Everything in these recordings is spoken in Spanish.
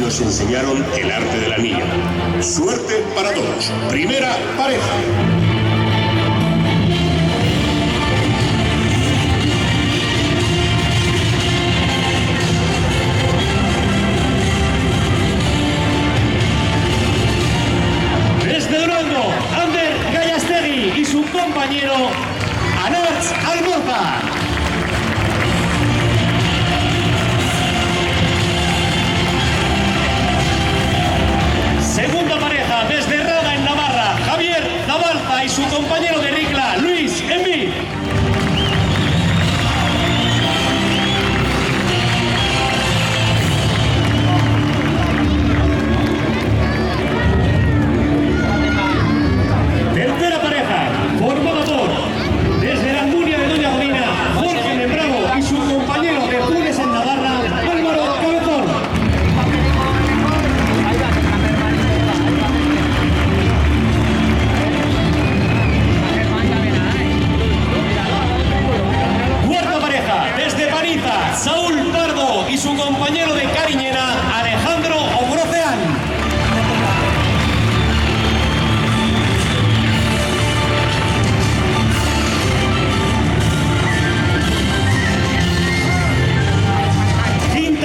nos enseñaron el arte del anillo. Suerte para todos. Primera pareja. Y su compañero Anats Almorza. Segunda pareja desde Rada en Navarra, Javier Zabalza y su compañero de Ricla, Luis Envi. Tercera pareja, formada por desde la Almunia de Doña Godina, Jorge Membravo y su compañero de Funes en Navarra, Álvaro Cabezón. Cuarta pareja, desde Paniza, Saúl Pardo y su compañero de Cariñena, Alejandro Ogroceán.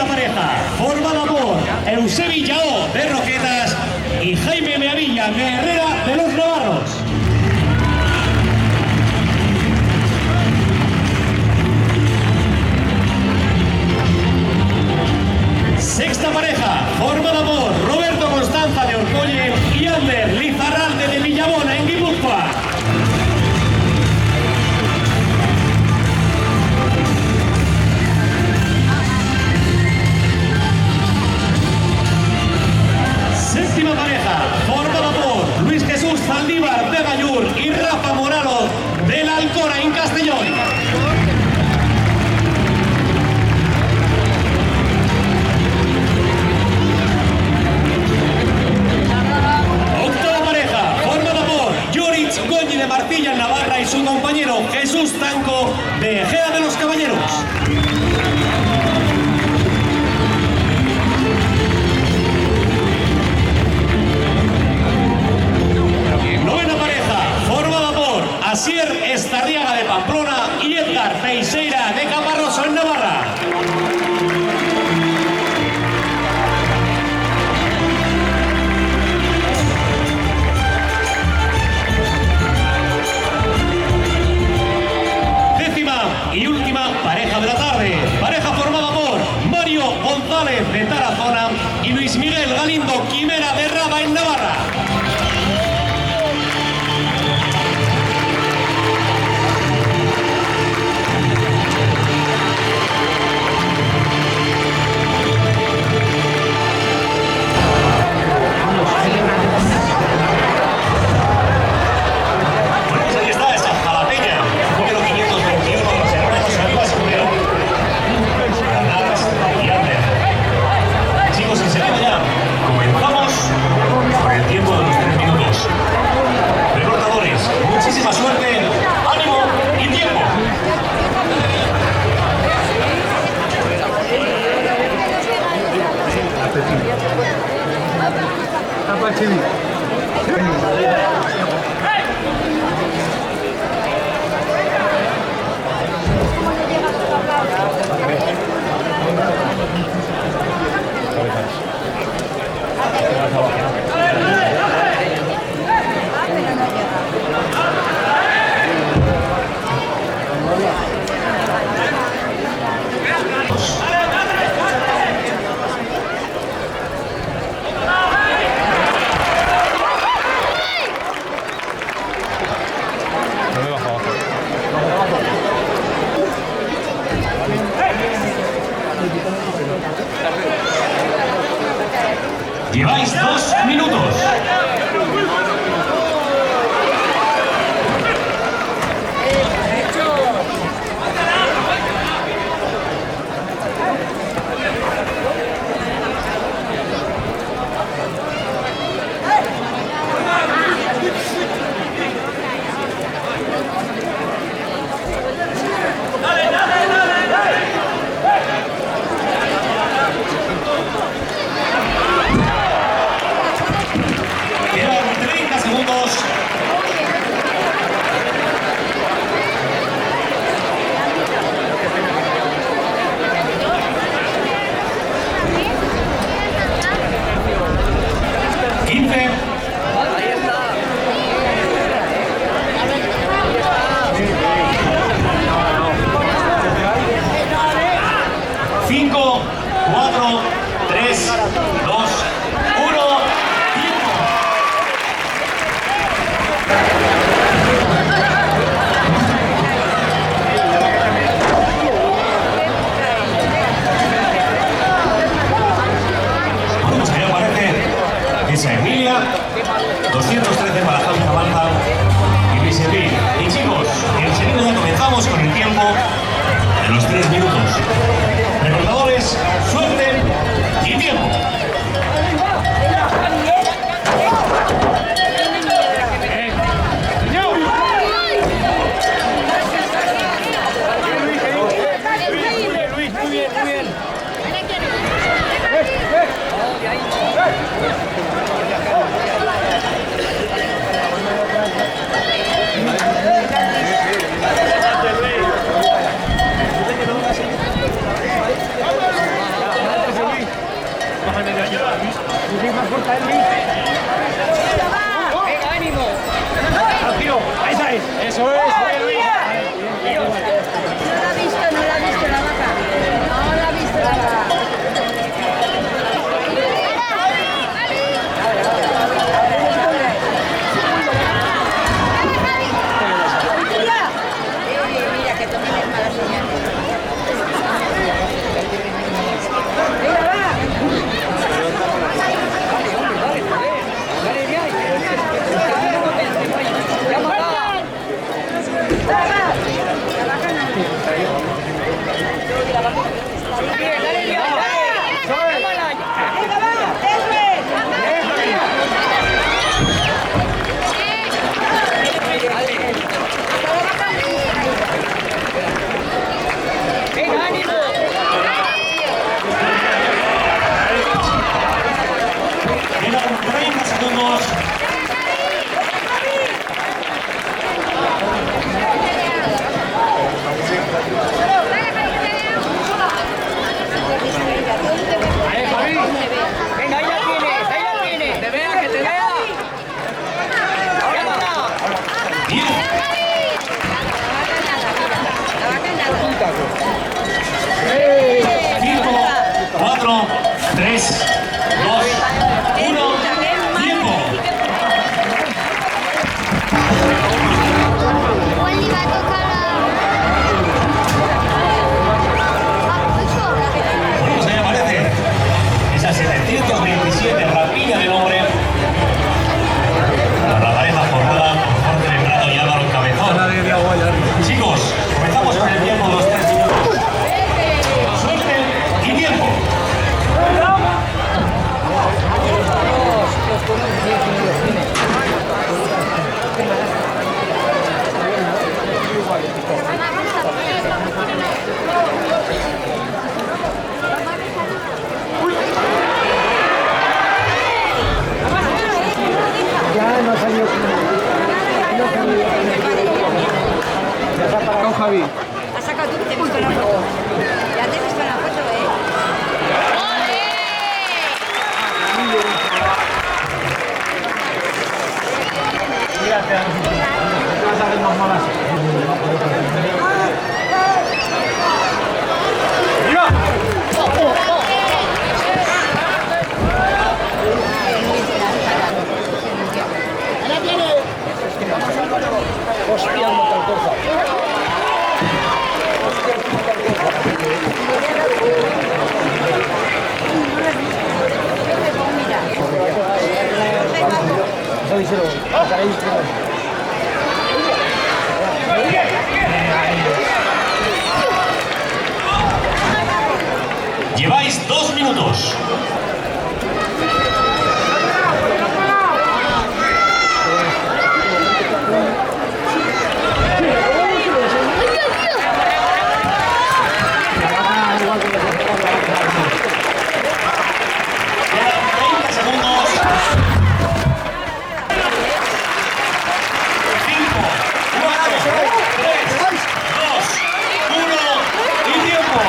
Pareja formada por Eusebi Yao de Roquetas y Jaime Meavilla de Herrera de los Navarros. Sexta pareja formada por Roberto Constanza de Orcolle y Ander Lizarralde de Villabona en Guipúzcoa. Séptima pareja, formada por Luis Jesús Zaldívar de Gallur y Rafa Moralo de la Alcora en Castellón. Octava pareja, formada por Llorich Goñi de Martilla en Navarra y su compañero Jesús Tanco de Ejea de los Caballeros. Novena pareja, formada por Asier Estarriaga de Pamplona y Edgar Teixeira de Caparroso en Navarra. Décima y última pareja de la tarde, pareja formada por Mario González de Tarazona y Luis Miguel Galindo Quimera de Raba en Navarra. Muchísima suerte, ánimo y tiempo. Lleváis 2 minutos. Quedan 30 segundos. Venga, ahí la tienes. Te vea, que te vea. Bien. 5, 4, 3, 2, 1. Tiempo. Wally va a tocar Bueno, pues ahí aparece esa 727 rapiña del hombre. La pareja formada por Jorge Lembrado y Álvaro Cabezón. Chicos, comenzamos con el tiempo de los 3 minutos. Suerte y tiempo. Con Javi. ¿Has sacado tú que te he visto en la foto? Ya te he visto en la foto, ¿eh? Lleváis 2 minutos. Quedan 30 segundos. 5, 4, 3, 2, 1 y tiempo.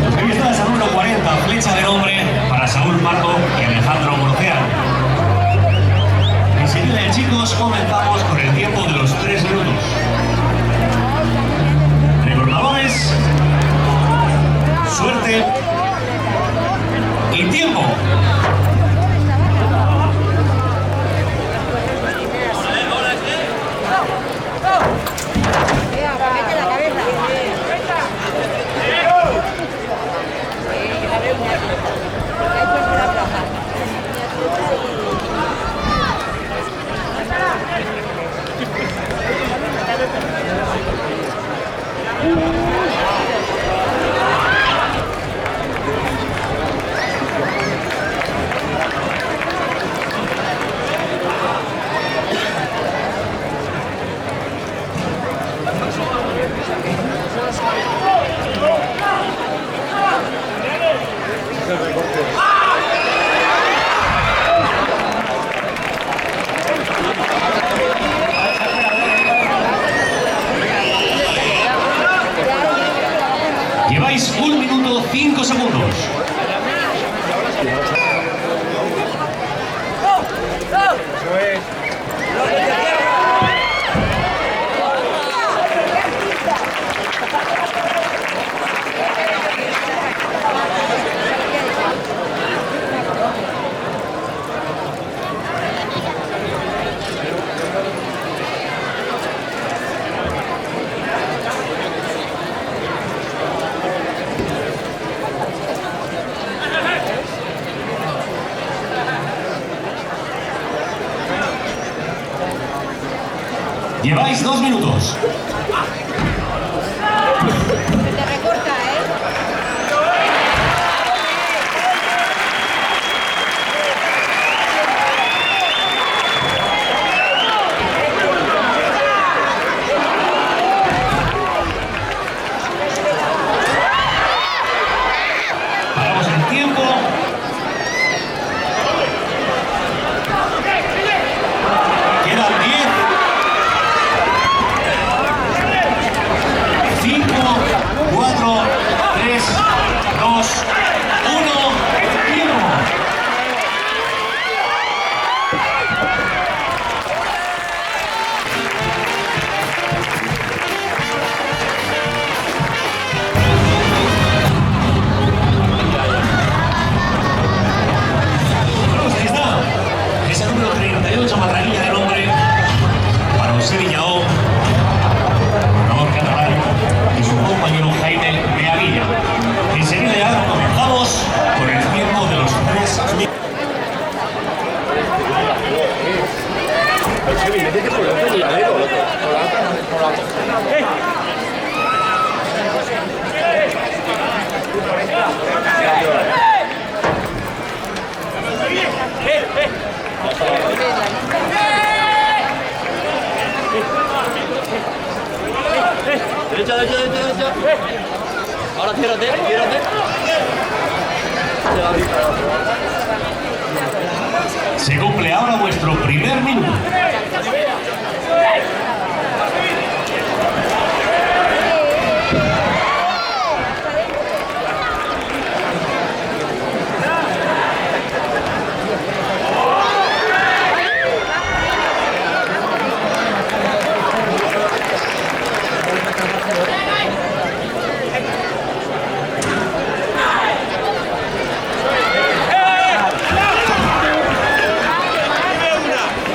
Los que están Saúl 40, flecha de nombre para Saúl Pardo y Alejandro Morcea. Enseguida, chicos, comenzamos con el tiempo de los 3 minutos. Recordadores, suerte y tiempo. Mete la cabeza. Ahí puesto la plaza. Lleváis 1 minuto 5 segundos. Lleváis 2 minutos. Te recorta, ¿eh? Paramos el tiempo. Quedan 10. 5, 4, 3, 2, 1. ¡Tiempo! Está. Es el número 38, Matraguilla del hombre. Para José Villaó, Ramón Catalán y su compañero Jaime Beavilla. Enseguida ya comenzamos con el tiempo de los 3 minutos. Derecha, derecha, derecha, derecha. Ahora ciérrate, ciérrate. Se cumple ahora vuestro primer minuto.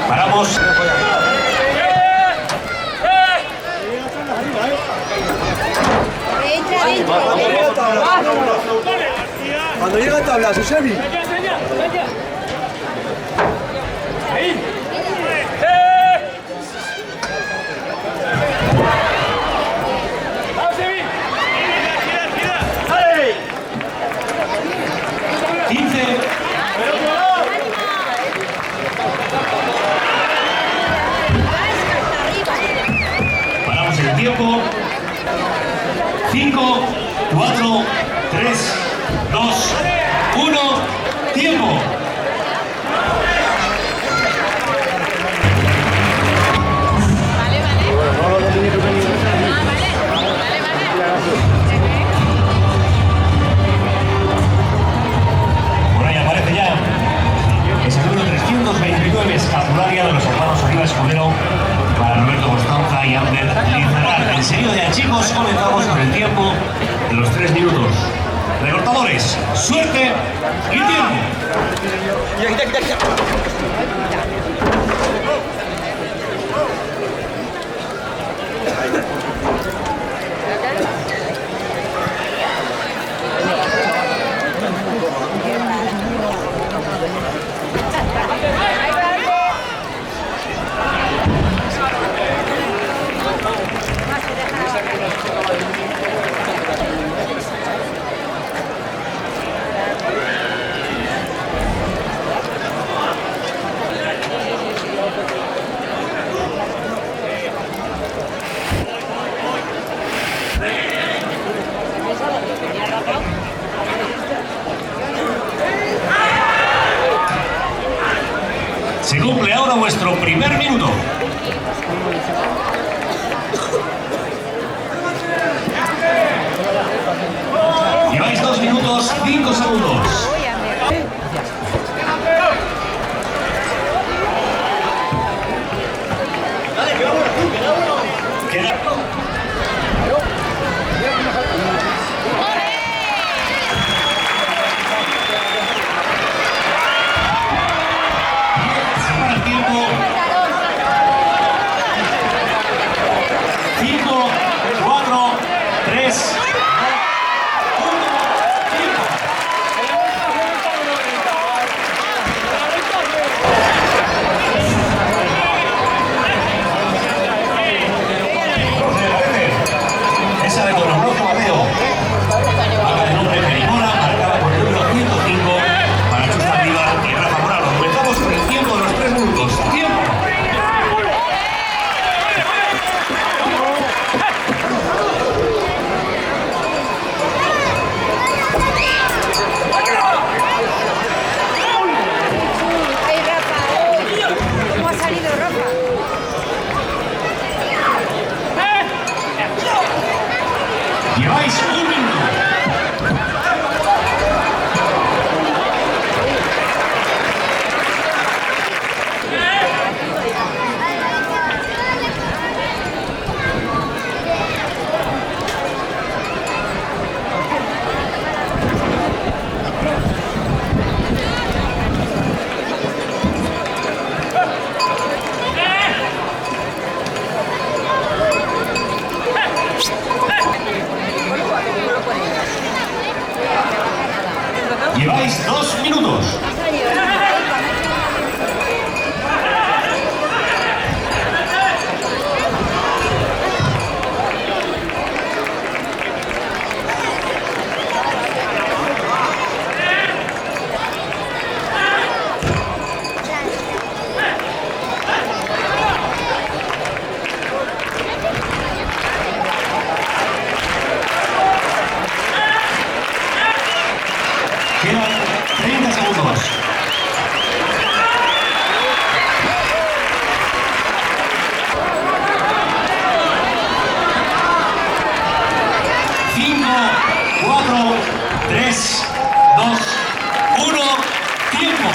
Paramos. Entra. Cuando llega tabla, Susemi. Paramos el tiempo. 5, 4, 3, 2, 1. Tiempo. Por ahí aparece ya. Es el número 329, escapularia de los hermanos Oliva Escudero para Roberto Constanza y Ander Lizarral. Enseguida ya, chicos, comenzamos con el tiempo de los 3 minutos. Recortadores, suerte y tiempo. Se cumple ahora vuestro primer minuto. Lleváis 2 minutos, 5 segundos. Queda... Se para el tiempo. 5, 4, 3, 1. Lleváis 2 minutos. Quedan 30 segundos. Cinco, 4, 3, 2, 1, tiempo.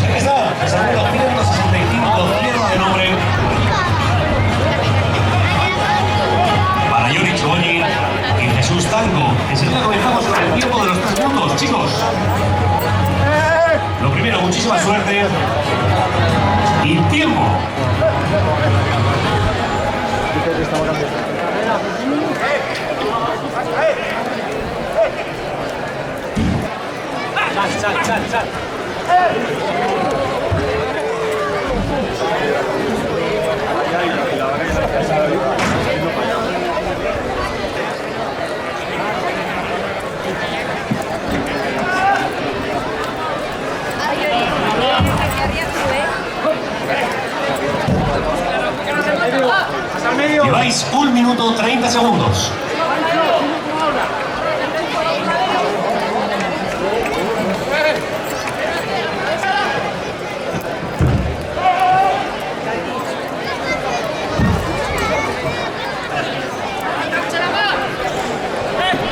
Aquí está, pasando 165, cierra de nombre. Para Yuri Chigoni y Jesús Tango. Enseguida comenzamos con el tiempo de los 3 minutos, chicos. Lo primero, muchísima suerte. Y tiempo. Lleváis 1 minuto 30 segundos.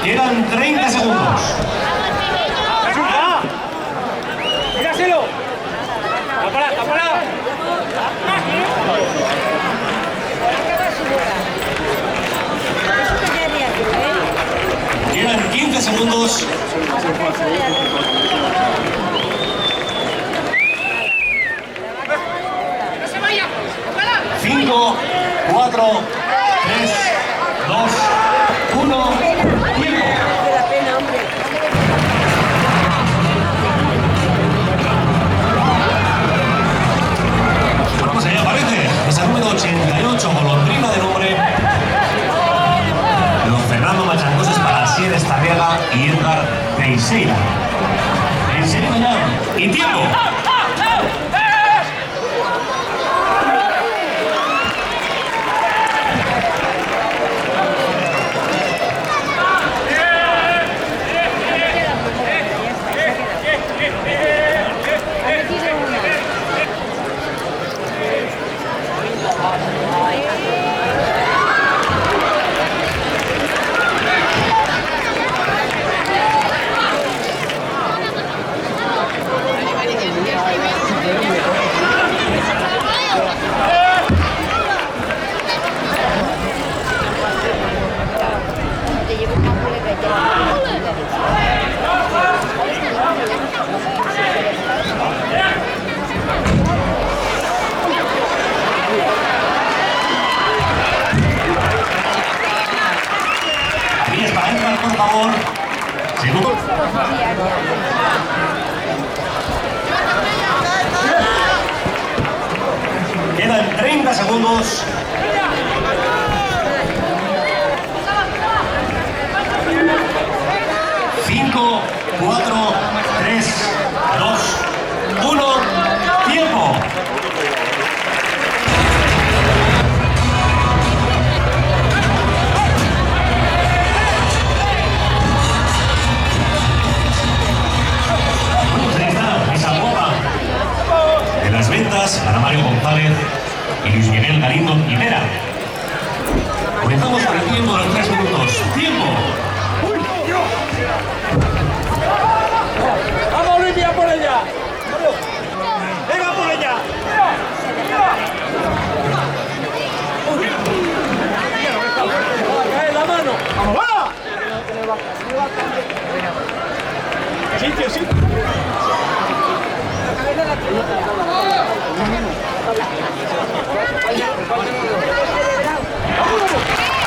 Quedan 30 segundos. ¡Míraselo! ¡Tápala, tápala! Quedan 15 segundos. ¡No se vaya! ¡Tápala! 5, 4, 3, 2, 1, tiempo. Vamos allá, aparece esa número 88, golondrina de nombre. Don Fernando Machangoses para Asier Estarriaga y Edgar Teixeira. Enseguida ya. Y tiempo. Por favor. Segundo. Quedan 30 segundos. Cinco, 4, 3, 2, 1, tiempo. De las ventas, Ana Mario González y Luis Miguel Galindo Rivera. Comenzamos con el tiempo de los 3 minutos. ¡Tiempo! ¡Vamos, Olivia, por ella! ¡Venga, por ella! ¡Cae la mano! ¡Vamos, va! ¡Sitio, sitio! ¡Vámonos!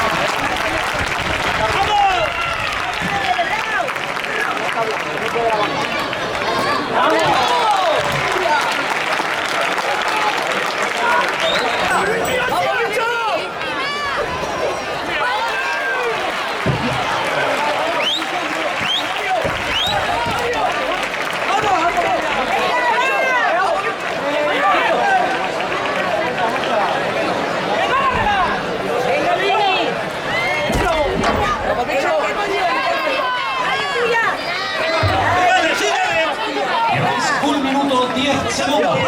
minuto 10 segundos.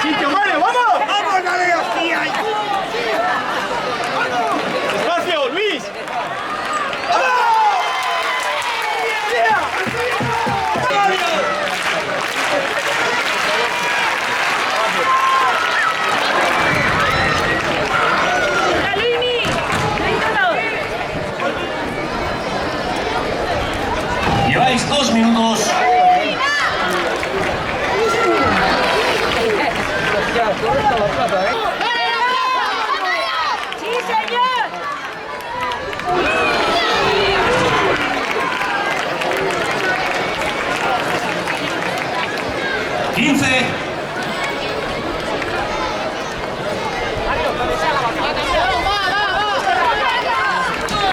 ¡Sitio, vale, vamos! ¡Vamos, dale, hostia! ¡Espacio, Luis! Lleváis 2 minutos. ¡Sí, señor! 15.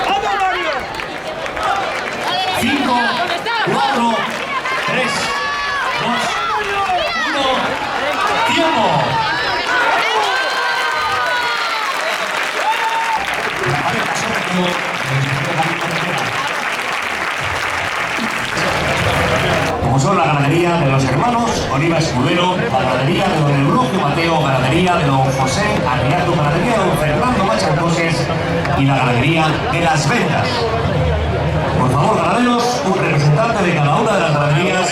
¡Vamos, Mario! 5, 4, 3, 2, 1. ¡Tiempo! Como son la ganadería de los hermanos Oliva Escudero, la ganadería de don Eulogio Mateo, ganadería de don José Aguilar, ganadería de don Fernando Machancoses y la ganadería de Las Ventas. Por favor, ganaderos, un representante de cada una de las ganaderías.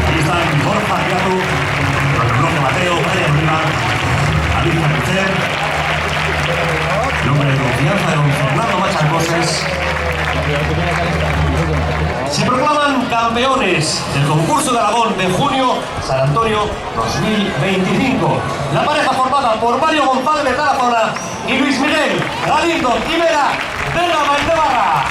Ahí están Borja Piatu, don Eulogio Mateo, Brian Oliva, Alicia Mercer, el hombre de confianza de don Fernando Machancoses. Se proclaman campeones del concurso de Aragón de junio San Antonio 2025. La pareja formada por Mario González de Tarazona y Luis Miguel Galindo Quimera de la Valdebarra.